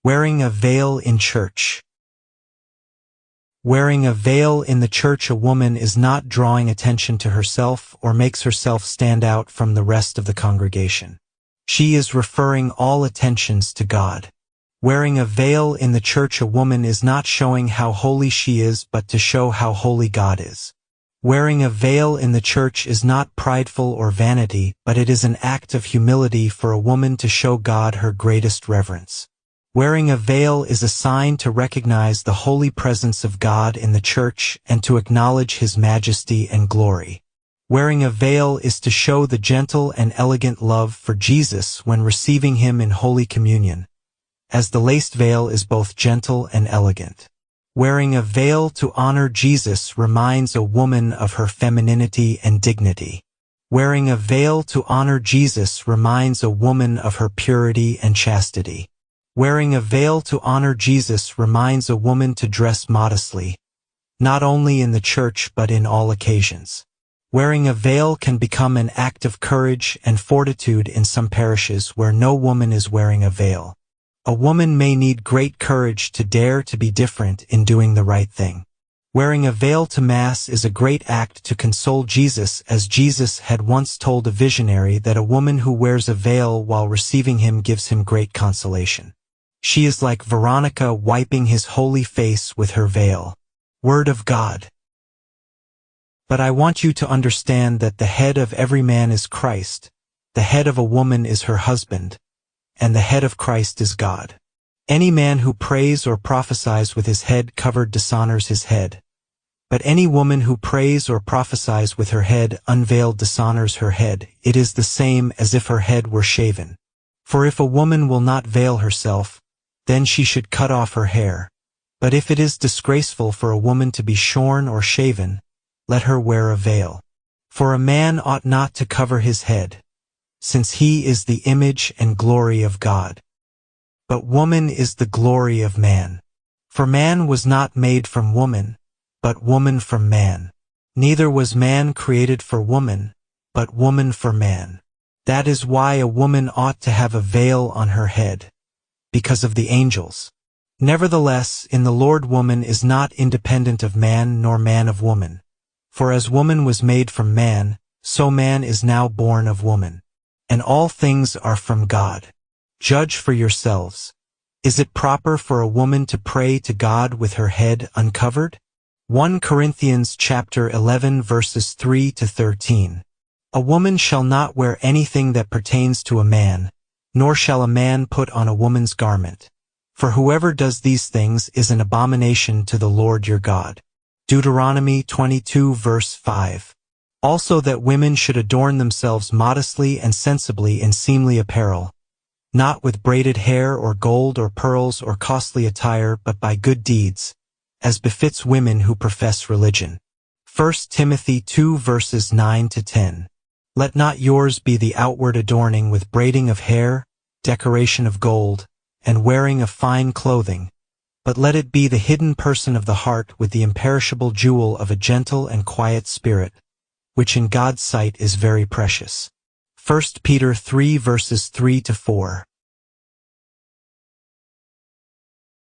Wearing a veil in church. Wearing a veil in the church, a woman is not drawing attention to herself or makes herself stand out from the rest of the congregation. She is referring all attentions to God. Wearing a veil in the church, a woman is not showing how holy she is, but to show how holy God is. Wearing a veil in the church is not prideful or vanity, but it is an act of humility for a woman to show God her greatest reverence. Wearing a veil is a sign to recognize the holy presence of God in the church and to acknowledge His majesty and glory. Wearing a veil is to show the gentle and elegant love for Jesus when receiving Him in Holy Communion, as the laced veil is both gentle and elegant. Wearing a veil to honor Jesus reminds a woman of her femininity and dignity. Wearing a veil to honor Jesus reminds a woman of her purity and chastity. Wearing a veil to honor Jesus reminds a woman to dress modestly, not only in the church but in all occasions. Wearing a veil can become an act of courage and fortitude in some parishes where no woman is wearing a veil. A woman may need great courage to dare to be different in doing the right thing. Wearing a veil to Mass is a great act to console Jesus, as Jesus had once told a visionary that a woman who wears a veil while receiving Him gives him great consolation. She is like Veronica wiping His holy face with her veil. Word of God. But I want you to understand that the head of every man is Christ, the head of a woman is her husband, and the head of Christ is God. Any man who prays or prophesies with his head covered dishonors his head. But any woman who prays or prophesies with her head unveiled dishonors her head. It is the same as if her head were shaven. For if a woman will not veil herself, then she should cut off her hair. But if it is disgraceful for a woman to be shorn or shaven, let her wear a veil. For a man ought not to cover his head, since he is the image and glory of God. But woman is the glory of man. For man was not made from woman, but woman from man. Neither was man created for woman, but woman for man. That is why a woman ought to have a veil on her head, because of the angels. Nevertheless, in the Lord, woman is not independent of man, nor man of woman. For as woman was made from man, so man is now born of woman. And all things are from God. Judge for yourselves. Is it proper for a woman to pray to God with her head uncovered? 1 Corinthians chapter 11 verses 3 to 13. A woman shall not wear anything that pertains to a man, nor shall a man put on a woman's garment. For whoever does these things is an abomination to the Lord your God. Deuteronomy 22 verse 5. Also that women should adorn themselves modestly and sensibly in seemly apparel, not with braided hair or gold or pearls or costly attire, but by good deeds, as befits women who profess religion. 1 Timothy 2 verses 9 to 10. Let not yours be the outward adorning with braiding of hair, decoration of gold, and wearing of fine clothing, but let it be the hidden person of the heart with the imperishable jewel of a gentle and quiet spirit, which in God's sight is very precious. 1 Peter 3 verses 3 to 4.